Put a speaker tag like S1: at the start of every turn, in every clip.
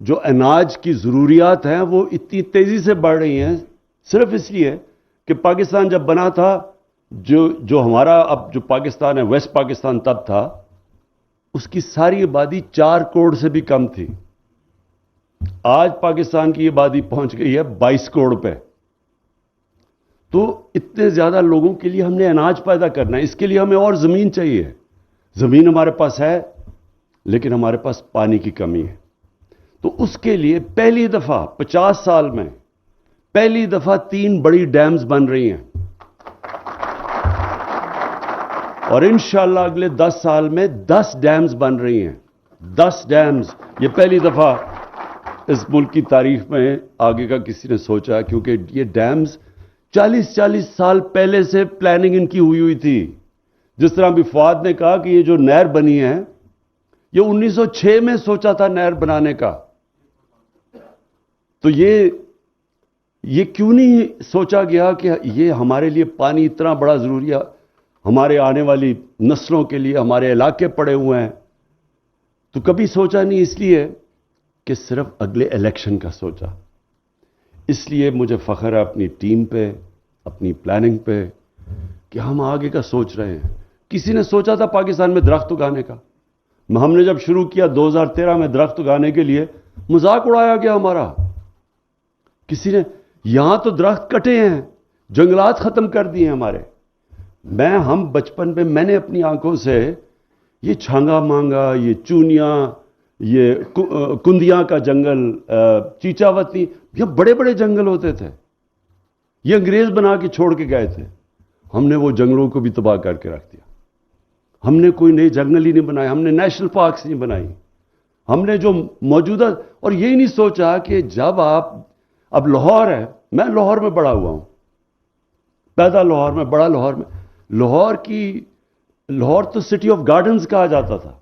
S1: جو اناج کی ضروریات ہیں وہ اتنی تیزی سے بڑھ رہی ہیں صرف اس لیے کہ پاکستان جب بنا تھا، جو ہمارا اب جو پاکستان ہے، ویسٹ پاکستان تب تھا، اس کی ساری آبادی 4 کروڑ سے بھی کم تھی. آج پاکستان کی آبادی پہنچ گئی ہے 22 کروڑ پہ. تو اتنے زیادہ لوگوں کے لیے ہم نے اناج پیدا کرنا ہے. اس کے لیے ہمیں اور زمین چاہیے. زمین ہمارے پاس ہے لیکن ہمارے پاس پانی کی کمی ہے. تو اس کے لیے پہلی دفعہ 50 سال میں پہلی دفعہ 3 بڑی ڈیمز بن رہی ہیں، اور انشاءاللہ اگلے 10 سال میں 10 ڈیمز بن رہی ہیں. 10 ڈیمز، یہ پہلی دفعہ اس ملک کی تاریخ میں آگے کا کسی نے سوچا، کیونکہ یہ ڈیمز 40 سال پہلے سے پلاننگ ان کی ہوئی تھی. جس طرح بھی فواد نے کہا کہ یہ جو نہر بنی ہے، یہ 1906 میں سوچا تھا نہر بنانے کا. تو یہ کیوں نہیں سوچا گیا کہ یہ ہمارے لیے پانی اتنا بڑا ضروری ہے، ہمارے آنے والی نسلوں کے لیے ہمارے علاقے پڑے ہوئے ہیں. تو کبھی سوچا نہیں، اس لیے کہ صرف اگلے الیکشن کا سوچا. اس لیے مجھے فخر ہے اپنی ٹیم پہ، اپنی پلاننگ پہ، کہ ہم آگے کا سوچ رہے ہیں. کسی نے سوچا تھا پاکستان میں درخت اگانے کا؟ ہم نے جب شروع کیا 2013 میں درخت اگانے کے لیے، مذاق اڑایا گیا ہمارا. کسی نے یہاں تو درخت کٹے ہیں، جنگلات ختم کر دیے ہمارے. ہم بچپن میں میں نے اپنی آنکھوں سے یہ چھانگا مانگا، یہ چونیاں، یہ کندیاں کا جنگل، چیچاوتی، یہ بڑے بڑے جنگل ہوتے تھے. یہ انگریز بنا کے چھوڑ کے گئے تھے. ہم نے وہ جنگلوں کو بھی تباہ کر کے رکھ دیا. ہم نے کوئی نئے جنگل ہی نہیں بنائے، ہم نے نیشنل پارکس نہیں بنائی. ہم نے جو موجودہ، اور یہی نہیں سوچا کہ جب اب لاہور ہے، میں لاہور میں بڑا ہوا ہوں، پیدا لاہور میں، بڑا لاہور میں. لاہور تو سٹی آف گارڈنز کہا جاتا تھا.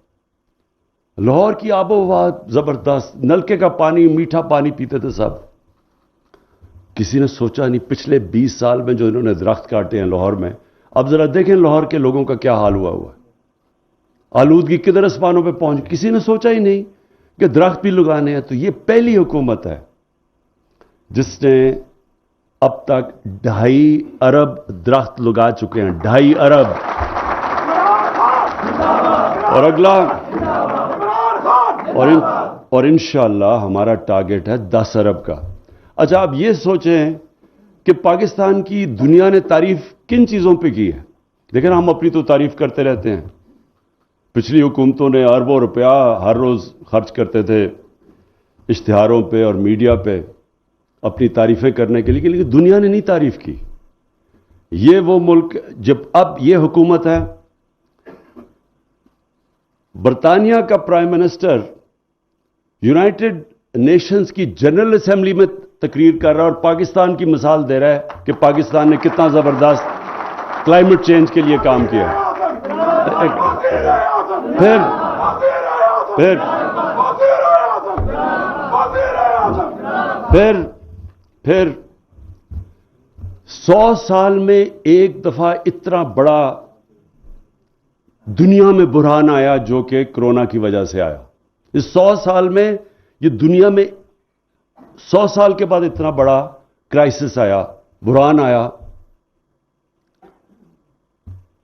S1: لاہور کی آب و ہوا زبردست، نلکے کا پانی، میٹھا پانی پیتے تھے سب. کسی نے سوچا نہیں پچھلے 20 سال میں جو انہوں نے درخت کاٹے ہیں لاہور میں. اب ذرا دیکھیں لاہور کے لوگوں کا کیا حال ہوا ہے. آلودگی کدھر اسمانوں پہ پہنچ، کسی نے سوچا ہی نہیں کہ درخت بھی لگانے ہیں. تو یہ پہلی حکومت ہے جس نے اب تک 2.5 ارب درخت لگا چکے ہیں. 2.5 ارب. اور اگلا اور انشاءاللہ ہمارا ٹارگٹ ہے 10 ارب کا. اچھا، آپ یہ سوچیں کہ پاکستان کی دنیا نے تعریف کن چیزوں پہ کی ہے؟ دیکھیں ہم اپنی تو تعریف کرتے رہتے ہیں. پچھلی حکومتوں نے اربوں روپیہ ہر روز خرچ کرتے تھے اشتہاروں پہ اور میڈیا پہ اپنی تعریفیں کرنے کے لیے، لیکن دنیا نے نہیں تعریف کی. یہ وہ ملک، جب اب یہ حکومت ہے، برطانیہ کا پرائم منسٹر یونائٹڈ نیشنز کی جنرل اسمبلی میں تقریر کر رہا ہے اور پاکستان کی مثال دے رہا ہے کہ پاکستان نے کتنا زبردست کلائمیٹ چینج کے لیے کام کیا. پھر 100 سال میں ایک دفعہ اتنا بڑا دنیا میں بحران آیا جو کہ کرونا کی وجہ سے آیا. اس 100 سال میں یہ دنیا میں 100 سال کے بعد اتنا بڑا کرائسس آیا، بحران آیا.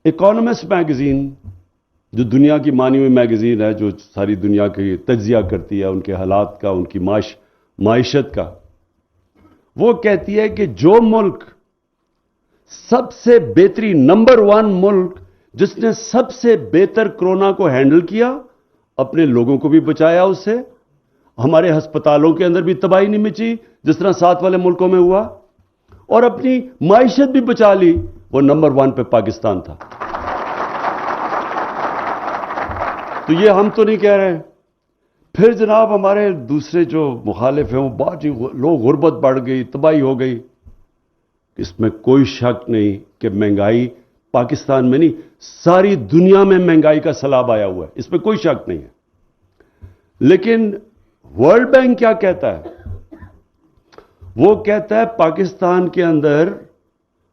S1: اکانومسٹ میگزین، جو دنیا کی مانی ہوئی میگزین ہے، جو ساری دنیا کی تجزیہ کرتی ہے ان کے حالات کا، ان کی معیشت کا، وہ کہتی ہے کہ جو ملک سب سے بہترین نمبر 1 ملک جس نے سب سے بہتر کرونا کو ہینڈل کیا، اپنے لوگوں کو بھی بچایا اس سے، ہمارے ہسپتالوں کے اندر بھی تباہی نہیں مچی جس طرح ساتھ والے ملکوں میں ہوا، اور اپنی معیشت بھی بچا لی، وہ نمبر 1 پہ پاکستان تھا. تو یہ ہم تو نہیں کہہ رہے. پھر جناب ہمارے دوسرے جو مخالف ہیں وہ بہت لوگ، غربت بڑھ گئی، تباہی ہو گئی. اس میں کوئی شک نہیں کہ مہنگائی پاکستان میں نہیں، ساری دنیا میں مہنگائی کا سیلاب آیا ہوا ہے، اس میں کوئی شک نہیں ہے. لیکن ورلڈ بینک کیا کہتا ہے؟ وہ کہتا ہے پاکستان کے اندر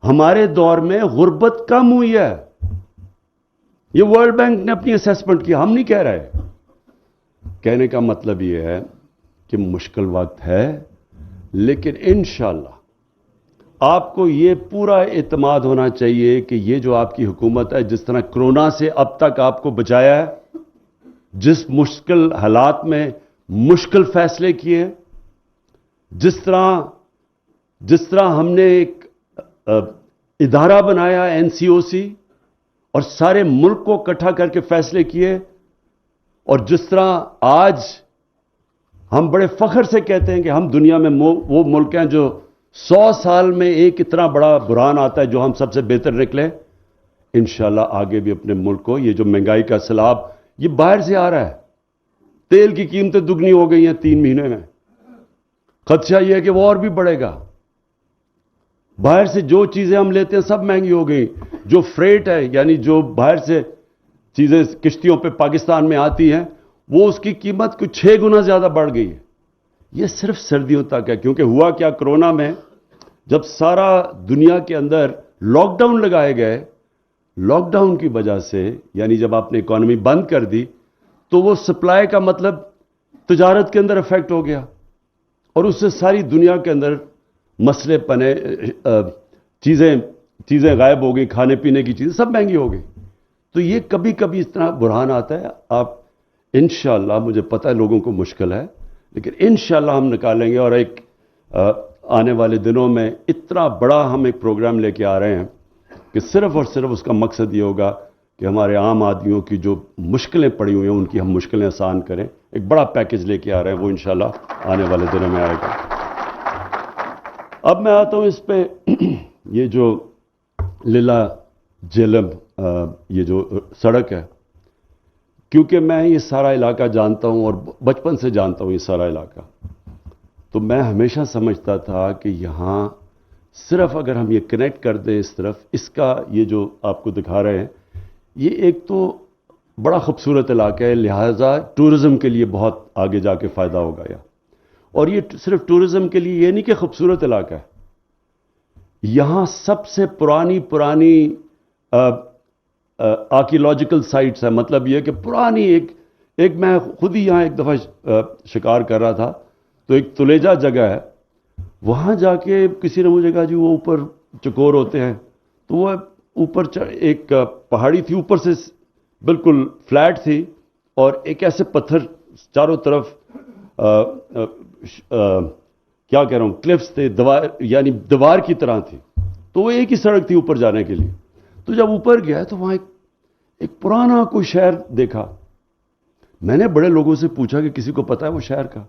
S1: ہمارے دور میں غربت کم ہوئی ہے. یہ ورلڈ بینک نے اپنی اسیسمنٹ کی، ہم نہیں کہہ رہے. کہنے کا مطلب یہ ہے کہ مشکل وقت ہے، لیکن انشاءاللہ آپ کو یہ پورا اعتماد ہونا چاہیے کہ یہ جو آپ کی حکومت ہے، جس طرح کرونا سے اب تک آپ کو بچایا ہے، جس مشکل حالات میں مشکل فیصلے کیے، جس طرح ہم نے ایک ادارہ بنایا این سی او سی اور سارے ملک کو اکٹھا کر کے فیصلے کیے، اور جس طرح آج ہم بڑے فخر سے کہتے ہیں کہ ہم دنیا میں وہ ملک ہیں جو 100 سال میں ایک اتنا بڑا بحران آتا ہے جو ہم سب سے بہتر نکلے، انشاءاللہ آگے بھی اپنے ملک کو یہ جو مہنگائی کا سیلاب یہ باہر سے آ رہا ہے، تیل کی قیمتیں دگنی ہو گئی ہیں 3 مہینے میں، خدشہ یہ ہے کہ وہ اور بھی بڑھے گا، باہر سے جو چیزیں ہم لیتے ہیں سب مہنگی ہو گئی، جو فریٹ ہے یعنی جو باہر سے چیزیں کشتیوں پہ پاکستان میں آتی ہیں وہ اس کی قیمت کچھ 6 گنا زیادہ بڑھ گئی ہے۔ یہ صرف سردیوں تک ہے، کیونکہ ہوا کیا کرونا میں جب سارا دنیا کے اندر لاک ڈاؤن لگائے گئے، لاک ڈاؤن کی وجہ سے یعنی جب آپ نے اکانومی بند کر دی تو وہ سپلائی کا مطلب تجارت کے اندر افیکٹ ہو گیا، اور اس سے ساری دنیا کے اندر مسئلے پنے، چیزیں غائب ہو گئی، کھانے پینے کی چیزیں سب مہنگی ہو گئی۔ تو یہ کبھی کبھی اس طرح بحران آتا ہے، آپ انشاءاللہ، مجھے پتہ ہے لوگوں کو مشکل ہے لیکن انشاءاللہ ہم نکالیں گے، اور ایک آنے والے دنوں میں اتنا بڑا ہم ایک پروگرام لے کے آ رہے ہیں کہ صرف اور صرف اس کا مقصد یہ ہوگا کہ ہمارے عام آدمیوں کی جو مشکلیں پڑی ہوئی ہیں ان کی ہم مشکلیں آسان کریں، ایک بڑا پیکیج لے کے آ رہے ہیں، وہ انشاءاللہ آنے والے دنوں میں آئے گا۔ اب میں آتا ہوں اس پہ، یہ جو للہ جہلم یہ جو سڑک ہے، کیونکہ میں یہ سارا علاقہ جانتا ہوں اور بچپن سے جانتا ہوں یہ سارا علاقہ، تو میں ہمیشہ سمجھتا تھا کہ یہاں صرف اگر ہم یہ کنیکٹ کر دیں اس طرف، اس کا یہ جو آپ کو دکھا رہے ہیں یہ ایک تو بڑا خوبصورت علاقہ ہے، لہٰذا ٹورزم کے لیے بہت آگے جا کے فائدہ ہوگا یا، اور یہ صرف ٹورزم کے لیے یہ نہیں کہ خوبصورت علاقہ ہے، یہاں سب سے پرانی آرکیولوجیکل سائٹس ہیں، مطلب یہ کہ پرانی ایک میں خود ہی یہاں ایک دفعہ شکار کر رہا تھا تو ایک تلیجہ جگہ ہے، وہاں جا کے کسی نے مجھے کہا جی وہ اوپر چکور ہوتے ہیں، تو وہ اوپر ایک پہاڑی تھی، اوپر سے بالکل فلیٹ تھی اور ایک ایسے پتھر چاروں طرف کیا کہہ رہا ہوں کلفس تھے، یعنی دیوار کی طرح تھی، تو وہ ایک ہی سڑک تھی اوپر جانے کے لیے۔ تو جب اوپر گیا تو وہاں ایک پرانا کوئی شہر دیکھا، میں نے بڑے لوگوں سے پوچھا کہ کسی کو پتا ہے وہ شہر کا،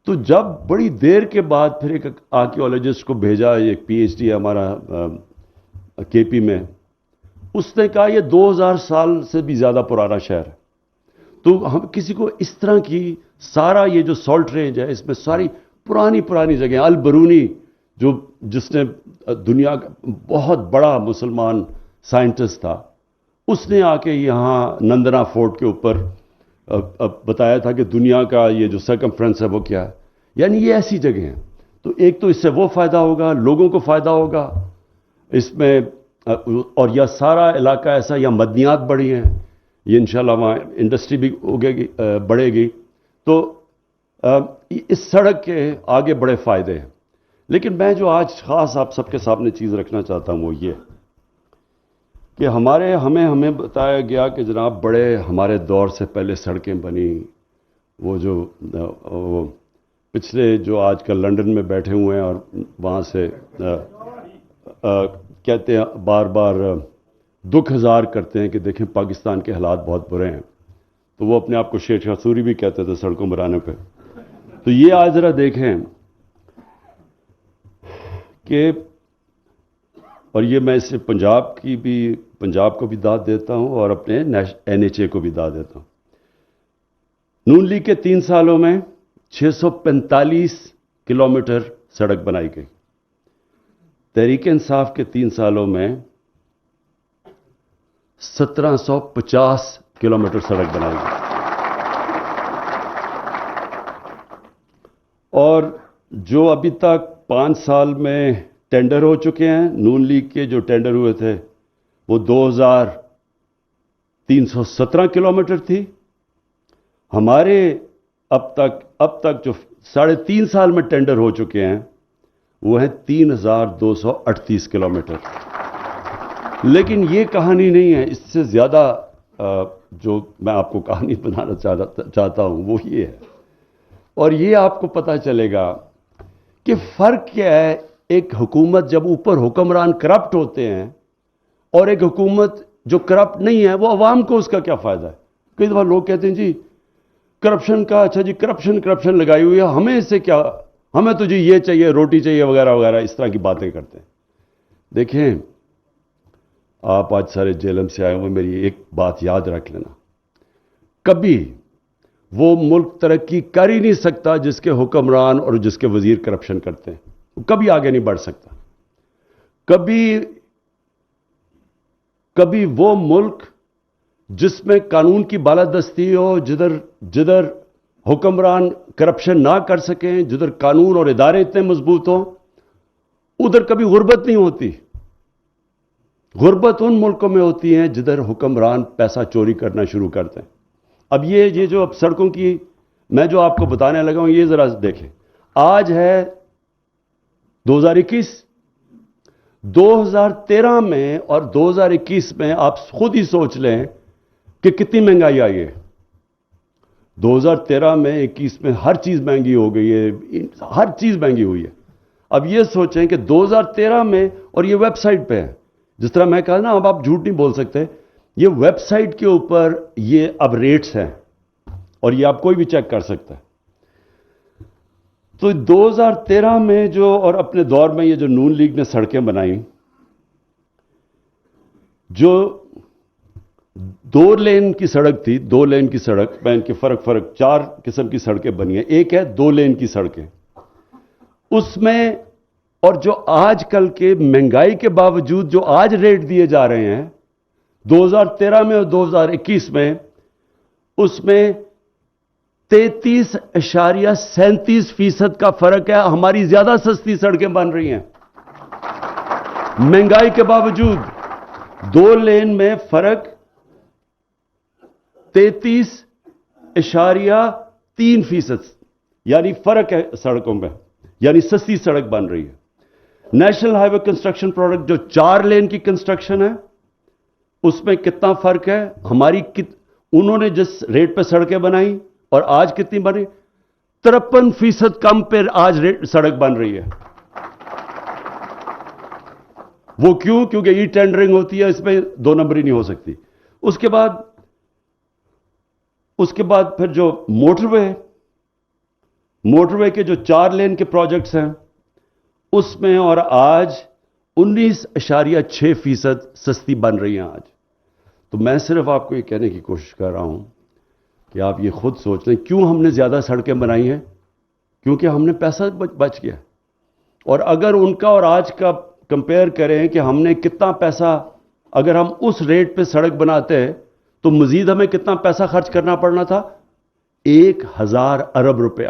S1: تو جب بڑی دیر کے بعد پھر ایک آرکیولوجسٹ کو بھیجا، ایک پی ایچ ڈی ہے ہمارا کے پی میں، اس نے کہا یہ 2000 سال سے بھی زیادہ پرانا شہر ہے۔ تو ہم کسی کو اس طرح کی سارا یہ جو سالٹ رینج ہے اس میں ساری پرانی جگہیں، البرونی جس نے دنیا کا بہت بڑا مسلمان سائنٹسٹ تھا، اس نے آ کے یہاں نندنا فورٹ کے اوپر بتایا تھا کہ دنیا کا یہ جو سرکمفرنس ہے وہ کیا ہے، یعنی یہ ایسی جگہ ہیں۔ تو ایک تو اس سے وہ فائدہ ہوگا، لوگوں کو فائدہ ہوگا اس میں، اور یہ سارا علاقہ ایسا، یا مدنیات بڑھی ہیں، یہ انشاءاللہ وہاں انڈسٹری بھی بڑھے گی، تو اس سڑک کے آگے بڑے فائدے ہیں۔ لیکن میں جو آج خاص آپ سب کے سامنے چیز رکھنا چاہتا ہوں وہ یہ کہ ہمیں بتایا گیا کہ جناب بڑے ہمارے دور سے پہلے سڑکیں بنی، وہ جو پچھلے جو آج کل لندن میں بیٹھے ہوئے ہیں اور وہاں سے کہتے ہیں بار بار دکھ ہزار کرتے ہیں کہ دیکھیں پاکستان کے حالات بہت برے ہیں، تو وہ اپنے آپ کو شیر شاہ سوری بھی کہتے تھے سڑکوں بنانے پہ۔ تو یہ آج ذرا دیکھیں کہ، اور یہ میں اس سے پنجاب کو بھی داد دیتا ہوں اور اپنے این ایچ اے کو بھی داد دیتا ہوں۔ نون لیگ کے 3 سالوں میں 645 کلومیٹر سڑک بنائی گئی، تحریک انصاف کے 3 سالوں میں 1750 کلومیٹر سڑک بنائی گئی، اور جو ابھی تک 5 سال میں ٹینڈر ہو چکے ہیں، نون لیگ کے جو ٹینڈر ہوئے تھے وہ 2317 کلومیٹر تھی، ہمارے اب تک جو 3.5 سال میں ٹینڈر ہو چکے ہیں وہ ہیں 3238 کلومیٹر. لیکن یہ کہانی نہیں ہے، اس سے زیادہ جو میں آپ کو کہانی بنانا چاہتا ہوں وہ یہ ہے. اور یہ آپ کو پتہ چلے گا کہ فرق کیا ہے ایک حکومت جب اوپر حکمران کرپٹ ہوتے ہیں اور ایک حکومت جو کرپٹ نہیں ہے، وہ عوام کو اس کا کیا فائدہ ہے. کئی دفعہ لوگ کہتے ہیں جی کرپشن کا، اچھا جی کرپشن لگائی ہوئی ہے، ہمیں اس سے کیا، ہمیں تو جی یہ چاہیے، روٹی چاہیے وغیرہ وغیرہ، اس طرح کی باتیں کرتے ہیں. دیکھیں آپ آج سارے جیلم سے آئے ہوئے، میری ایک بات یاد رکھ لینا، کبھی وہ ملک ترقی کر ہی نہیں سکتا جس کے حکمران اور جس کے وزیر کرپشن کرتے ہیں، وہ کبھی آگے نہیں بڑھ سکتا. کبھی وہ ملک جس میں قانون کی بالادستی ہو، جدھر حکمران کرپشن نہ کر سکیں، جدھر قانون اور ادارے اتنے مضبوط ہوں، ادھر کبھی غربت نہیں ہوتی. غربت ان ملکوں میں ہوتی ہیں جدھر حکمران پیسہ چوری کرنا شروع کرتے ہیں. اب یہ جو اب سڑکوں کی میں جو آپ کو بتانے لگا ہوں، یہ ذرا دیکھیں. آج ہے 2021، 2013 میں اور 2021 میں آپ خود ہی سوچ لیں کہ کتنی مہنگائی آئی ہے. 2013 میں 21 میں ہر چیز مہنگی ہو گئی ہے، ہر چیز مہنگی ہوئی ہے. اب یہ سوچیں کہ 2013 میں، اور یہ ویب سائٹ پہ ہے، جس طرح میں کہا نا اب آپ جھوٹ نہیں بول سکتے، یہ ویب سائٹ کے اوپر یہ اب ریٹس ہیں اور یہ آپ کوئی بھی چیک کر سکتا ہے. تو 2013 میں جو، اور اپنے دور میں یہ جو نون لیگ نے سڑکیں بنائیں، جو 2 لین کی سڑک تھی، 2 لین کی سڑک میں ان کے فرق 4 قسم کی سڑکیں بنی ہیں. ایک ہے 2 لین کی سڑکیں، اس میں، اور جو آج کل کے مہنگائی کے باوجود جو آج ریٹ دیے جا رہے ہیں 2013 میں اور 2021 میں، اس میں 33.37% کا فرق ہے. ہماری زیادہ سستی سڑکیں بن رہی ہیں مہنگائی کے باوجود. 2 لین میں فرق 33.3%، یعنی فرق ہے سڑکوں میں، یعنی سستی سڑک بن رہی ہے. نیشنل ہائی وے کنسٹرکشن پروڈکٹ جو 4 لین کی کنسٹرکشن ہے، اس میں کتنا فرق ہے. انہوں نے جس ریٹ پہ سڑکیں بنائی اور آج کتنی بنی، 53% کم پہ آج سڑک بن رہی ہے. وہ کیوں؟ کیونکہ ای ٹینڈرنگ ہوتی ہے، اس میں 2 نمبری نہیں ہو سکتی. اس کے بعد پھر جو موٹر وے کے جو 4 لین کے پروجیکٹس ہیں، اس میں اور آج 19.6% سستی بن رہی ہیں آج. تو میں صرف آپ کو یہ کہنے کی کوشش کر رہا ہوں کہ آپ یہ خود سوچ لیں کیوں ہم نے زیادہ سڑکیں بنائی ہیں. کیونکہ ہم نے پیسہ بچ گیا. اور اگر ان کا اور آج کا کمپیئر کریں کہ ہم نے کتنا پیسہ، اگر ہم اس ریٹ پہ سڑک بناتے تو مزید ہمیں کتنا پیسہ خرچ کرنا پڑنا تھا، 1000 ارب روپیہ.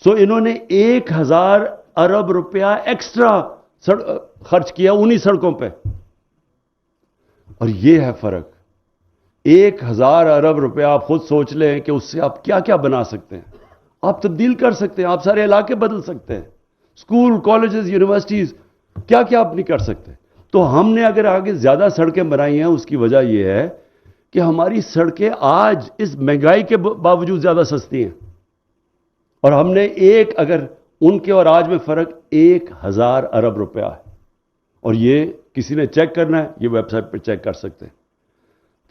S1: سو انہوں نے 1000 ارب روپیہ ایکسٹرا خرچ کیا انہی سڑکوں پہ. اور یہ ہے فرق. 1000 ارب روپیہ آپ خود سوچ لیں کہ اس سے آپ کیا کیا بنا سکتے ہیں. آپ تبدیل کر سکتے ہیں، آپ سارے علاقے بدل سکتے ہیں، اسکول، کالجز، یونیورسٹیز، کیا کیا آپ نہیں کر سکتے. تو ہم نے اگر آگے زیادہ سڑکیں بنائی ہیں، اس کی وجہ یہ ہے کہ ہماری سڑکیں آج اس مہنگائی کے باوجود زیادہ سستی ہیں. اور ہم نے اگر ان کے اور آج میں فرق 1000 ارب روپیہ ہے. اور یہ کسی نے چیک کرنا ہے، یہ ویب سائٹ پہ چیک کر سکتے ہیں.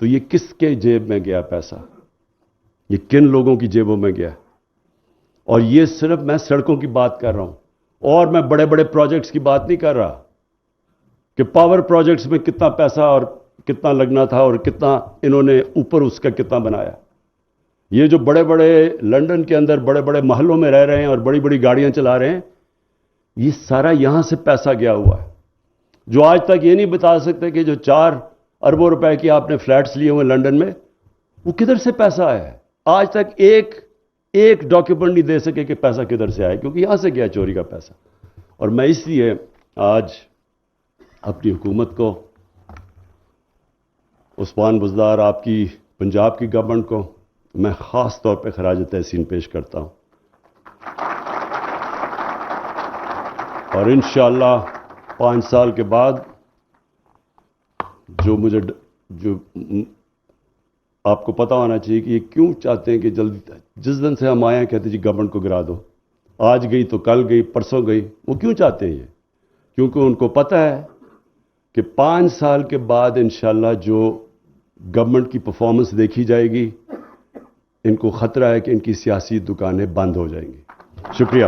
S1: تو یہ کس کے جیب میں گیا پیسہ؟ یہ کن لوگوں کی جیبوں میں گیا؟ اور یہ صرف میں سڑکوں کی بات کر رہا ہوں، اور میں بڑے بڑے پروجیکٹس کی بات نہیں کر رہا کہ پاور پروجیکٹس میں کتنا پیسہ اور کتنا لگنا تھا اور کتنا انہوں نے اوپر اس کا کتنا بنایا. یہ جو بڑے بڑے لندن کے اندر بڑے بڑے محلوں میں رہ رہے ہیں اور بڑی بڑی گاڑیاں چلا رہے ہیں، یہ سارا یہاں سے پیسہ گیا ہوا ہے. جو آج تک یہ نہیں بتا سکتے کہ جو 4 اربوں روپے کی آپ نے فلیٹس لیے ہوئے لندن میں، وہ کدھر سے پیسہ آیا ہے. آج تک ایک ڈاکیومنٹ نہیں دے سکے کہ پیسہ کدھر سے آیا، کیونکہ یہاں سے گیا چوری کا پیسہ. اور میں اس لیے آج اپنی حکومت کو، عثمان بزدار، آپ کی پنجاب کی گورنمنٹ کو میں خاص طور پہ خراج تحسین پیش کرتا ہوں اور انشاءاللہ 5 سال کے بعد جو آپ کو پتا ہونا چاہیے کہ یہ کیوں چاہتے ہیں کہ جلدی جس دن سے ہم آئے ہیں کہتے جی گورنمنٹ کو گرا دو, آج گئی تو کل گئی پرسوں گئی. وہ کیوں چاہتے ہیں یہ؟ کیونکہ ان کو پتہ ہے کہ 5 سال کے بعد انشاءاللہ جو گورنمنٹ کی پرفارمنس دیکھی جائے گی, ان کو خطرہ ہے کہ ان کی سیاسی دکانیں بند ہو جائیں گی. شکریہ.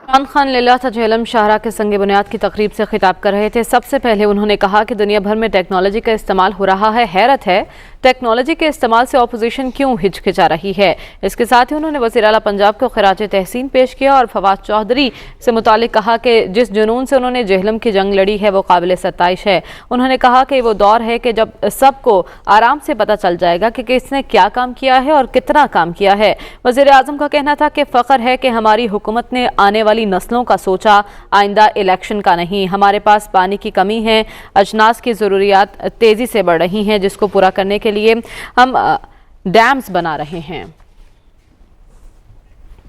S2: عمران خان للہ تھا جہلم شاہراہ کے سنگ بنیاد کی تقریب سے خطاب کر رہے تھے. سب سے پہلے انہوں نے کہا کہ دنیا بھر میں ٹیکنالوجی کا استعمال ہو رہا ہے. حیرت ہے ٹیکنالوجی کے استعمال سے اپوزیشن کیوں ہچکچا رہی ہے. اس کے ساتھ ہی انہوں نے وزیر اعلیٰ پنجاب کو خراج تحسین پیش کیا اور فواد چودھری سے متعلق کہا کہ جس جنون سے انہوں نے جہلم کی جنگ لڑی ہے وہ قابل ستائش ہے. انہوں نے کہا کہ وہ دور ہے کہ جب سب کو آرام سے پتہ چل جائے گا کہ کس نے کیا کام کیا ہے اور کتنا کام کیا ہے. وزیر اعظم کا کہنا تھا کہ فخر ہے کہ ہماری حکومت نے آنے والی نسلوں کا سوچا, آئندہ الیکشن کا نہیں. ہمارے پاس پانی کی کمی ہے, اجناس کی ضروریات تیزی سے بڑھ رہی ہیں جس کو پورا کرنے کے لیے ہم ڈیمز بنا رہے ہیں.